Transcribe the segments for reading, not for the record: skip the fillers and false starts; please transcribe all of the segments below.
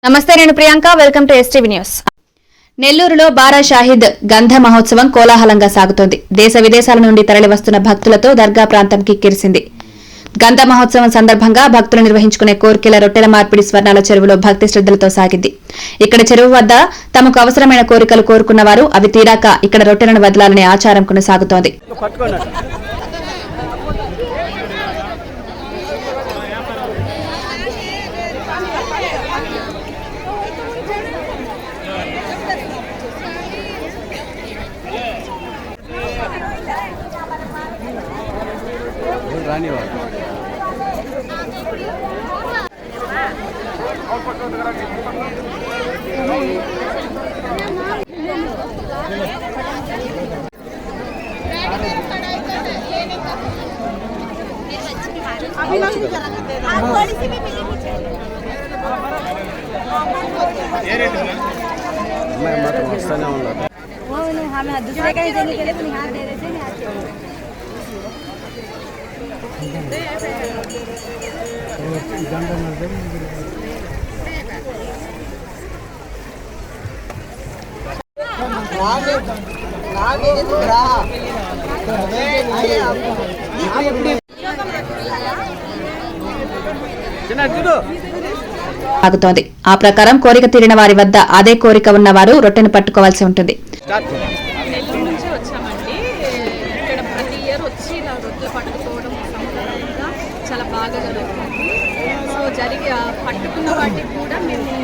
నమస్తే, నేను Priyanka. Welcome to STV news. నెల్లూరులో బారా షాహిద్ గంధ మహోత్సవం కోలాహలంగా సాగుతోంది. దేశ విదేశాల నుండి తరలివస్తున్న భక్తులతో దర్గా ప్రాంతం కిక్కిరిసింది. గంధ మహోత్సవం సందర్భంగా భక్తులు నిర్వహించుకునే కోర్కెల రొట్టెల మార్పిడి స్వర్ణాల చెరువులో భక్తి శ్రద్దలతో సాగింది. ఇక్కడ చెరువు వద్ద తమకు అవసరమైన కోరికలు కోరుకున్న వారు అవి తీరాక ఇక్కడ రొట్టెలను వదలాలనే ఆచారం కొనసాగుతోంది. दूसरे का देने के लिए तुम हाथ दे देते हैं। సాగుతోంది. ఆ ప్రకారం కోరిక తీరిన వారి వద్ద అదే కోరిక ఉన్నవారు రొట్టెను పట్టుకోవాల్సి ఉంటుంది. నెల్లూరు నుంచి వచ్చామండి. ఇక్కడ ప్రతి ఇయర్ వచ్చి ఇలా రొట్టెలు పట్టుకోవడం సంప్రదాయంగా చాలా బాగా జరుగుతుంది. సో పట్టుకున్న వాటికి కూడా మేము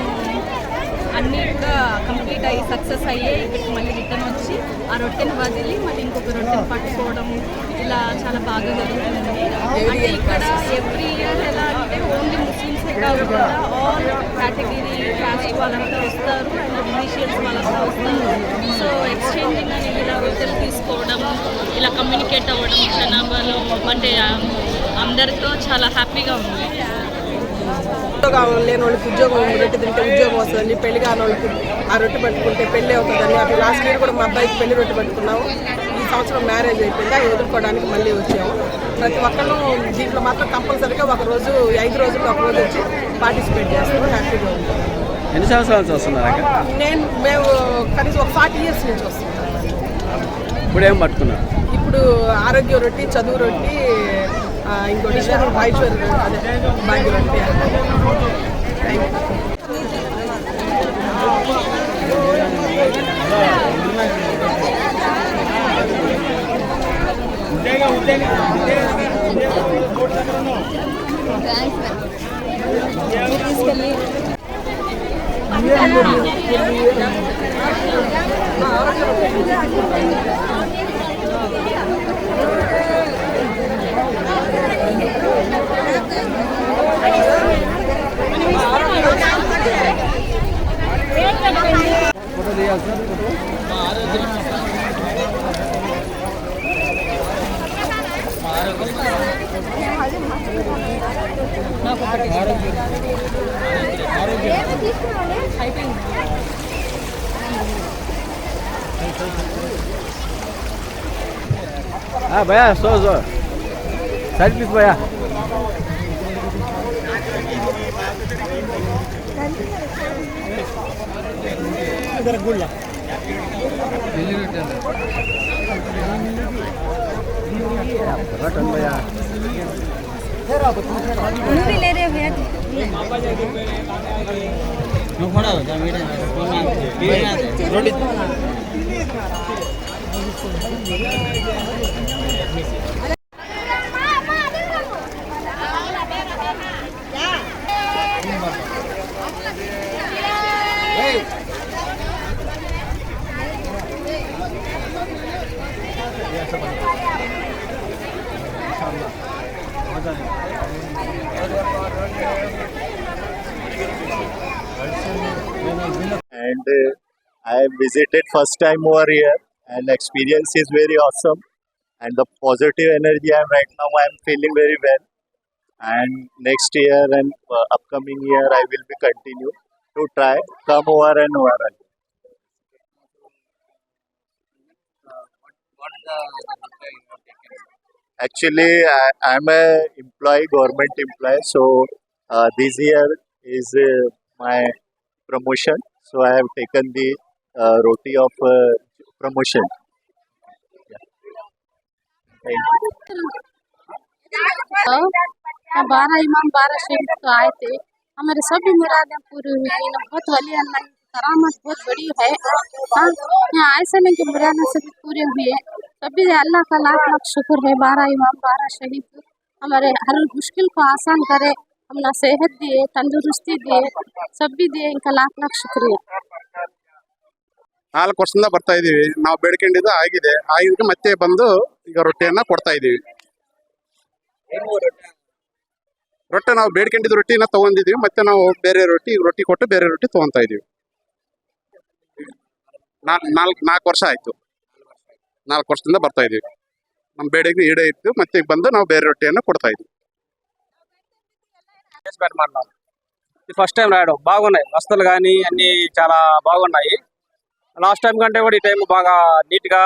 అన్నీ కూడా కంప్లీట్ అయ్యి సక్సెస్ అయ్యే ఇక్కడికి మళ్ళీ రిటర్న్ వచ్చి ఆ రొట్టెను వదిలి మళ్ళీ ఇంకొక రొట్టెను పట్టుకోవడం ఇలా చాలా బాగా జరుగుతుంది. అంటే ఇక్కడ ఎవ్రీ ఇయర్ ఎలా అంటే ఓన్లీ ముస్లిమ్సే కాకుండా ఆల్ కేటగిరీ క్యాస్ట్ వాళ్ళంతా వస్తారు అండ్ మ్యూజిషియన్స్ వాళ్ళంతా వస్తారు. సో ఎక్స్చేంజింగ్ అని ఇలా రొట్టెలు తీసుకోవడం, ఇలా కమ్యూనికేట్ అవ్వడం జనాభాలో అంటే అందరితో చాలా హ్యాపీగా ఉంది. ఉద్యోగం లేని వాళ్ళకి ఉద్యోగం, రొట్టె తింటే ఉద్యోగం వస్తుందని, పెళ్లి కాని వాళ్ళకి ఆ రొట్టె పట్టుకుంటే పెళ్ళి అవుతుందని. అప్పుడు లాస్ట్ ఇయర్ కూడా మా అబ్బాయికి పెళ్లి రొట్టె పట్టుకున్నాము. ఈ సంవత్సరం మ్యారేజ్ అయిపోయింది, అది ఎదుర్కోవడానికి మళ్ళీ వచ్చాము. ప్రతి ఒక్కళ్ళు దీంట్లో మాత్రం కంపల్సరీగా ఒక రోజు 5 రోజుల్లో ఒక రోజు వచ్చి పార్టిసిపేట్ చేస్తాము. హ్యాపీగా ఉంటాం. ఎన్ని సంవత్సరాల నుంచి వస్తున్నారు? మేము కనీసం ఒక 40 years నుంచి వస్తున్నాం. ఇప్పుడు ఏం పట్టుకున్నారు? ఇప్పుడు ఆరోగ్య రొట్టి, చదువు రొట్టి, ఇంకోటి ఐశ్వర్య అదే భాగ్య రొట్టి. भैया सो साइड प्लीज भैया. रटन भैया भी ले रहे भैया. And I visited first time over here, and experience is very awesome. And the positive energy right now I am feeling very well. And next year and upcoming year I will be continue to try come over and over again. Actually, I'm a employee, government employee. So this year is my promotion. So I have taken the roti of promotion. Thank you. 12 इमाम 12 शहीद तो आए थे। हमारे सभी मुरादें पूरी हुई। इन्हें बहुत वली अल्लाह की करामत बहुत बड़ी है। हाँ, यहाँ ऐसा नहीं कि मुरादें सभी पूरे हुए। सभी अल्लाह का लाख लाख शुक्र है। 12 इमाम 12 शहीद हमारे हर मुश्किल को आसान करे, हमने सेहत दिए, तंदुरुस्ती दिए, सभी दिए, इनका लाख लाख शुक्रिया। 4 ವರ್ಷದಿಂದ ಬರ್ತಾ ಇದೀವಿ ನಾವು ಬೇಡ್ಕೊಂಡಿದ್ದು ಆಗಿದೆ ಆಗಿದ್ದಕ್ಕೆ ಮತ್ತೆ ಬಂದು ಈಗ ರೊಟ್ಟಿಯನ್ನ ಕೊಡ್ತಾ ಇದೀವಿ ರೊಟ್ಟಿ ನಾವು ಬೇಡ್ಕೊಂಡಿದ್ದು ರೊಟ್ಟಿನ ತಗೊಂಡಿದೀವಿ ಮತ್ತೆ ನಾವು ಬೇರೆ ರೊಟ್ಟಿ ಕೊಟ್ಟು ಬೇರೆ ರೊಟ್ಟಿ ತಗೊಂತಾ ಇದೀವಿ 4 ವರ್ಷ ಆಯ್ತು 4 ವರ್ಷದಿಂದ ಬರ್ತಾ ಇದೀವಿ ನಮ್ಮ ಬೇಡಿಕೆ ಈಡೇ ಇತ್ತು ಮತ್ತೆ ಈಗ ಬಂದು ನಾವು ಬೇರೆ రొట్టెಯನ್ನು కొడతా ಇದೀವಿ ఫస్ట్ టైం రాయడం బాగున్నాయి వస్తువులు కానీ అన్నీ చాలా బాగున్నాయి లాస్ట్ టైం కంటే కూడా ఈ టైం బాగా నీట్గా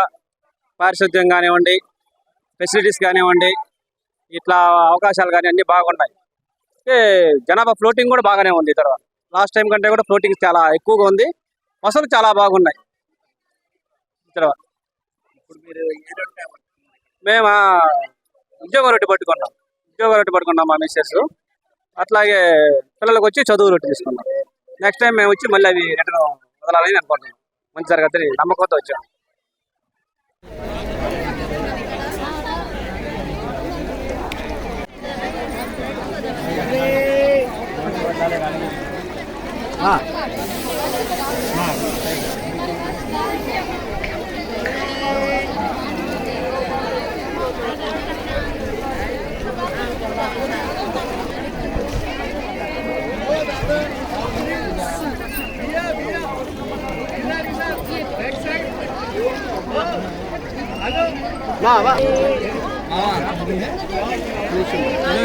పారిశుద్ధ్యం కానివ్వండి ఫెసిలిటీస్ కానివ్వండి ఇట్లా అవకాశాలు కానీ అన్నీ బాగున్నాయి జనాభా ఫ్లోటింగ్ కూడా బాగానే ఉంది ఇక్కడ లాస్ట్ టైం కంటే కూడా ఫ్లోటింగ్ చాలా ఎక్కువగా ఉంది వసతులు చాలా బాగున్నాయి ఇక్కడ మేము ఉద్యోగ రొట్టె పట్టుకున్నాం మా మిస్సెస్ అట్లాగే పిల్లలకు వచ్చి చదువు రొట్టె తీసుకున్నాం నెక్స్ట్ టైం మేము వచ్చి మళ్ళీ అవి రిటర్న్ వదలాలని అనుకుంటున్నాం మంచి జరగద్దని నమ్మకంతో వచ్చాం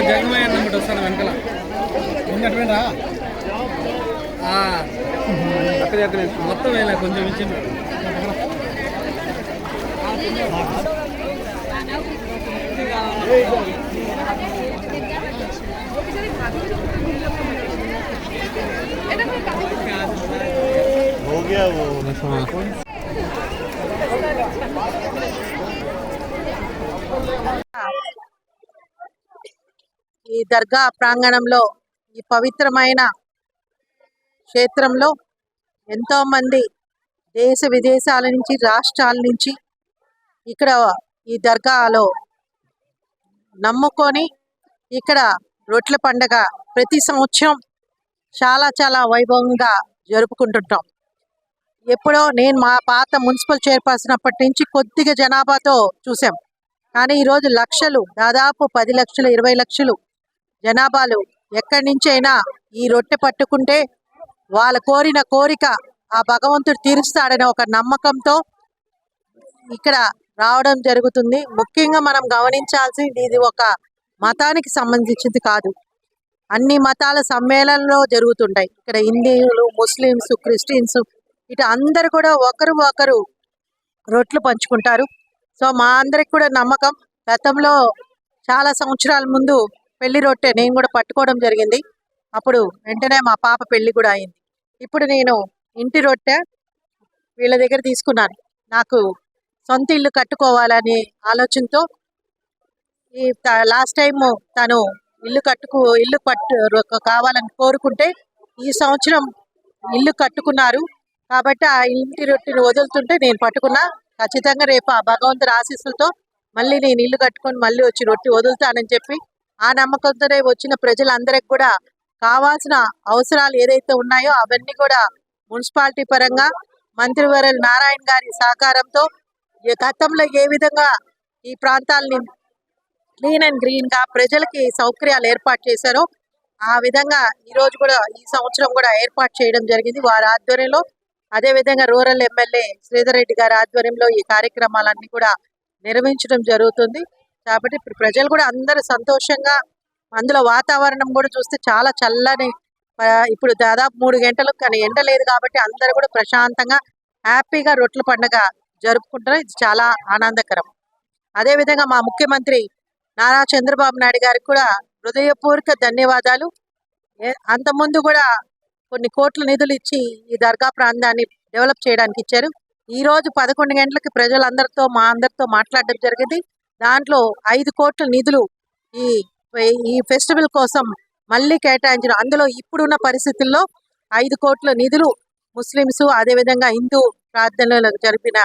జగమయ్య నమ్మటి వస్తాను వెనకాల ముందటమేరా అక్కడ మొత్తం వేలా కొంచెం ఇచ్చింది हो गया वो ఈ దర్గా ప్రాంగణంలో ఈ పవిత్రమైన క్షేత్రంలో ఎంతో మంది దేశ విదేశాల నుంచి రాష్ట్రాల నుంచి ఇక్కడ ఈ దర్గాలో నమ్ముకొని ఇక్కడ రొట్టెల పండగ ప్రతి సంవత్సరం చాలా వైభవంగా జరుపుకుంటుంటాం ఎప్పుడో నేను మా పాత మున్సిపల్ చైర్పర్సన్ అప్పటి నుంచి కొద్దిగా జనాభాతో చూసాం కానీ ఈరోజు లక్షలు దాదాపు 10 లక్షలు 20 లక్షలు జనాభాలు ఎక్కడి నుంచి అయినా ఈ రొట్టె పట్టుకుంటే వాళ్ళ కోరిన కోరిక ఆ భగవంతుడు తీరుస్తాడనే ఒక నమ్మకంతో ఇక్కడ రావడం జరుగుతుంది ముఖ్యంగా మనం గమనించాల్సింది ఇది ఒక మతానికి సంబంధించింది కాదు అన్ని మతాల సమ్మేళనంలో జరుగుతుంటాయి ఇక్కడ హిందువులు ముస్లిమ్స్ క్రిస్టియన్స్ ఇటు అందరు కూడా ఒకరు రొట్టెలు పంచుకుంటారు సో మా అందరికి కూడా నమ్మకం గతంలో చాలా సంవత్సరాల ముందు పెళ్లి రొట్టె నేను కూడా పట్టుకోవడం జరిగింది అప్పుడు వెంటనే మా పాప పెళ్లి కూడా అయింది ఇప్పుడు నేను ఇంటి రొట్టె వీళ్ళ దగ్గర తీసుకున్నాను నాకు సొంత ఇల్లు కట్టుకోవాలనే ఆలోచనతో ఈ లాస్ట్ టైం తను ఇల్లు కావాలని కోరుకుంటే ఈ సంవత్సరం ఇల్లు కట్టుకున్నారు కాబట్టి ఆ ఇంటి రొట్టెని వదులుతుంటే నేను పట్టుకున్నా ఖచ్చితంగా రేపు ఆ భగవంతుడి ఆశీస్సులతో మళ్ళీ నేను ఇల్లు కట్టుకొని మళ్ళీ వచ్చి రొట్టె వదులుతానని చెప్పి ఆ నమ్మకంతోనే వచ్చిన ప్రజలందరికి కూడా కావాల్సిన అవసరాలు ఏదైతే ఉన్నాయో అవన్నీ కూడా మున్సిపాలిటీ పరంగా మంత్రివర్యులు నారాయణ గారి సహకారంతో గతంలో ఏ విధంగా ఈ ప్రాంతాలని క్లీన్ అండ్ గ్రీన్ గా ప్రజలకి సౌకర్యాలు ఏర్పాటు చేశారో ఆ విధంగా ఈ రోజు కూడా ఈ సంవత్సరం కూడా ఏర్పాటు చేయడం జరిగింది వారి ఆధ్వర్యంలో అదే విధంగా రూరల్ ఎమ్మెల్యే శ్రీధర్ రెడ్డి గారి ఆధ్వర్యంలో ఈ కార్యక్రమాలన్నీ కూడా నిర్వహించడం జరుగుతుంది కాబట్టి ఇప్పుడు ప్రజలు కూడా అందరూ సంతోషంగా అందులో వాతావరణం కూడా చూస్తే చాలా చల్లని ఇప్పుడు దాదాపు 3 గంటలు కానీ ఎండ లేదు కాబట్టి అందరూ కూడా ప్రశాంతంగా హ్యాపీగా రొట్టెల పండుగ జరుపుకుంటారు ఇది చాలా ఆనందకరం అదే విధంగా మా ముఖ్యమంత్రి నారా చంద్రబాబు నాయుడు గారికి కూడా హృదయపూర్వక ధన్యవాదాలు అంతకుముందు కూడా కొన్ని కోట్ల నిధులు ఇచ్చి ఈ దర్గా ప్రాంతాన్ని డెవలప్ చేయడానికి ఇచ్చారు. ఈ రోజు 11 గంటలకి ప్రజలందరితో మా అందరితో మాట్లాడడం జరిగింది. దాంట్లో 5 కోట్ల నిధులు ఈ ఈ ఫెస్టివల్ కోసం మళ్ళీ కేటాయించడం. అందులో ఇప్పుడున్న పరిస్థితుల్లో 5 కోట్ల నిధులు ముస్లిమ్స్ అదేవిధంగా హిందూ ప్రార్థనలకు జరిపిన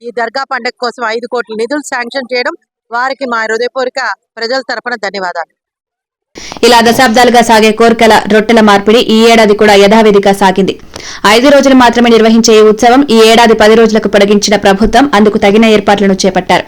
ఈ దర్గా పండుగ కోసం 5 కోట్ల నిధులు శాంక్షన్ చేయడం వారికి మా హృదయపూర్వక ప్రజల తరపున ధన్యవాదాలు. ఇలా దశాబ్దాలుగా సాగే కోర్కెల రొట్టెల మార్పిడి ఈ ఏడాది కూడా యథావిధిగా సాగింది. 5 రోజులు మాత్రమే నిర్వహించే ఈ ఉత్సవం ఈ ఏడాది 10 రోజులకు పొడిగించిన ప్రభుత్వం అందుకు తగిన ఏర్పాట్లను చేపట్టారు.